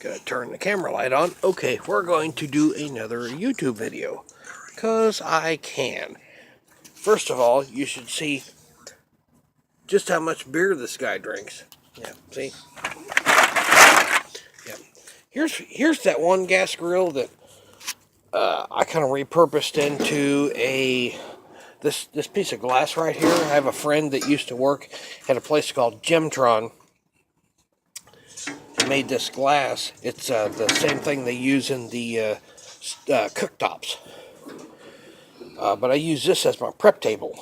Gotta turn the camera light on. Okay, we're going to do another YouTube video. Because I can. First of all, you should see just how much beer this guy drinks. Yeah, see? Yeah. Here's that one gas grill that I kind of repurposed into this piece of glass right here. I have a friend that used to work at a place called Gemtron. Made this glass. It's the same thing they use in the cooktops. But I use this as my prep table.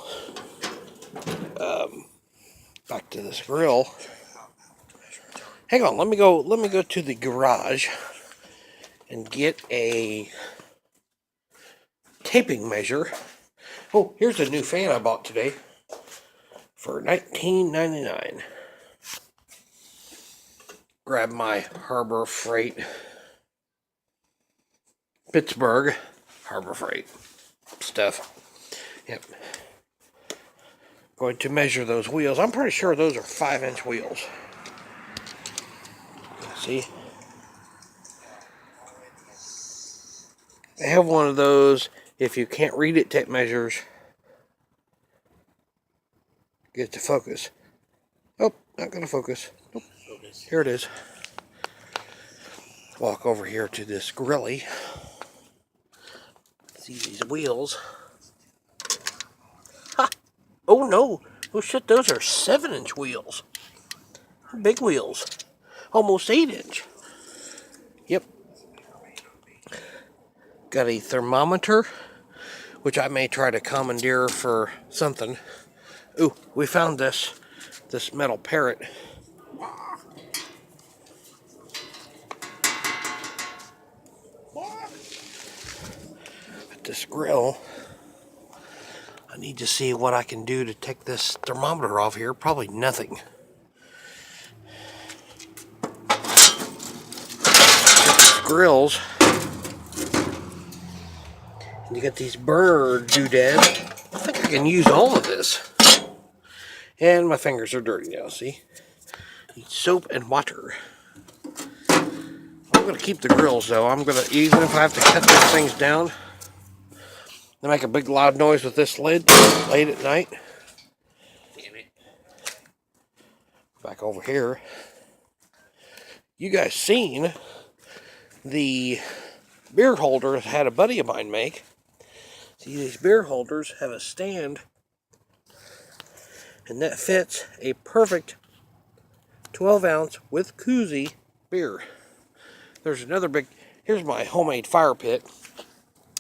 Back to this grill. Hang on, let me go to the garage and get a taping measure. Oh, here's a new fan I bought today for $19.99. Grab my Harbor Freight Pittsburgh Harbor Freight stuff. Yep. Going to measure those wheels. I'm pretty sure those are 5-inch wheels. See? They have one of those. If you can't read it, tape measures. Get it to focus. Oh, not going to focus. Nope. Here it is. Walk over here to this grilly. See these wheels. Ha! Oh no! Oh shit, those are 7-inch wheels. Big wheels. Almost 8-inch. Yep. Got a thermometer, which I may try to commandeer for something. Ooh, we found this metal parrot. At this grill, I need to see what I can do to take this thermometer off here. Probably nothing. Grills. And you got these burner doodads. I think I can use all of this. And my fingers are dirty now, see? Need soap and water. I'm going to keep the grills though. I'm going to, even if I have to cut these things down, they make a big loud noise with this lid late at night. Damn it. Back over here. You guys seen the beer holder that had a buddy of mine make. See, these beer holders have a stand, and that fits a perfect 12-ounce with koozie beer. There's another big, here's my homemade fire pit,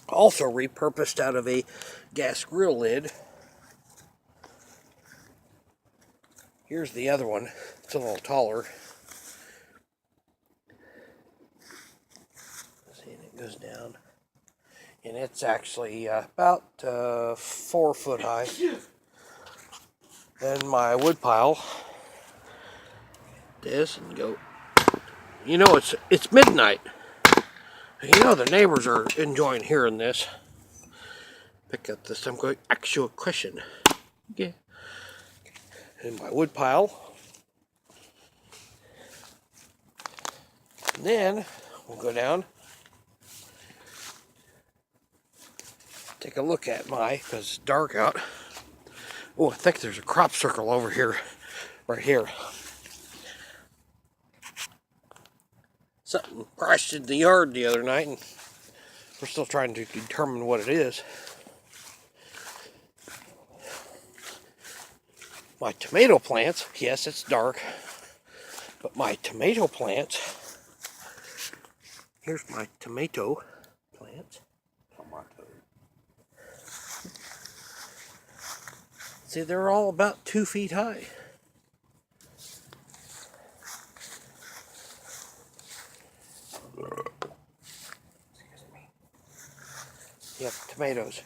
also repurposed out of a gas grill lid. Here's the other one, it's a little taller. See, and it goes down. And it's actually about 4 foot high. Then my wood pile. This and go. You know it's midnight. You know the neighbors are enjoying hearing this. Pick up this. I'm going actual question. Yeah. And my wood pile. And then we'll go down. Take a look at because it's dark out. Oh, I think there's a crop circle over here, right here. Something crashed in the yard the other night, and we're still trying to determine what it is. My tomato plants, yes, it's dark, but my tomato plants, here's my tomato plants. See, they're all about 2 feet high. Yep, tomatoes.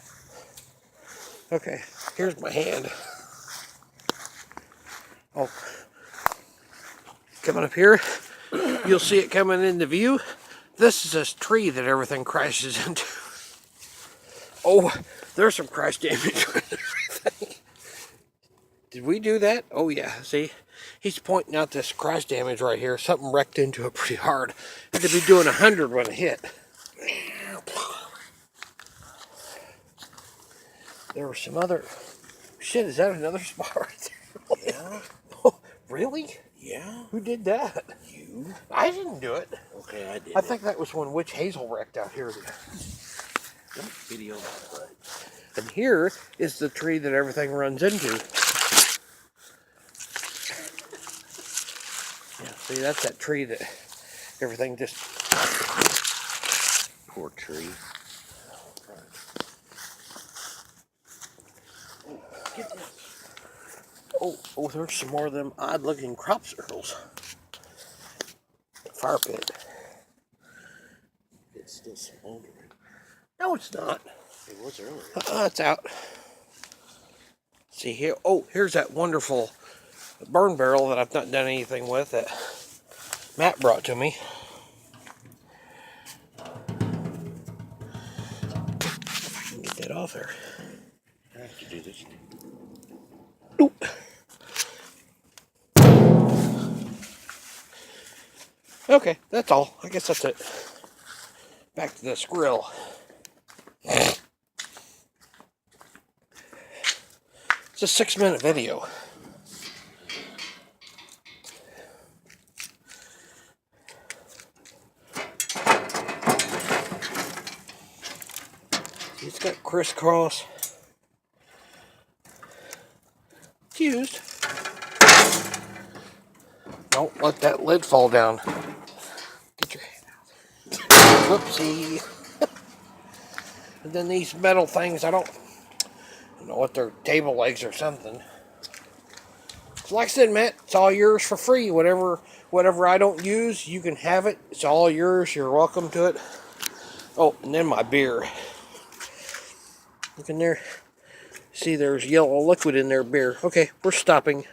Okay, here's my hand. Oh, coming up here, you'll see it coming into view. This is this tree that everything crashes into. Oh, there's some crash damage on everything. Did we do that? Oh yeah, see? He's pointing out this crash damage right here. Something wrecked into it pretty hard. Had to be doing 100 when it hit. There were some other... Shit, is that another spot right there? Yeah. Oh, really? Yeah. Who did that? You? I didn't do it. Okay, I did. I think that was when Witch Hazel wrecked out here. Don't video my butt. And here is the tree that everything runs into. Yeah, see, that's that tree that everything just... Poor tree. Oh, get this. Oh, there's some more of them odd-looking crop circles. Fire pit. It's still smoldering. No, it's not. It was earlier. It's out. See here. Oh, here's that wonderful burn barrel that I've not done anything with that Matt brought to me. If I can get that off there. I have to do this. Nope. Okay, that's all. I guess that's it. Back to this grill. It's a 6-minute video. It's got crisscross. It's used. Don't let that lid fall down. Get your hand out. Whoopsie. And then these metal things, I don't know what they're, table legs or something. So like I said, Matt, it's all yours for free. Whatever I don't use, you can have it. It's all yours. You're welcome to it. Oh, and then my beer. Look in there. See, there's yellow liquid in there, beer. Okay, we're stopping.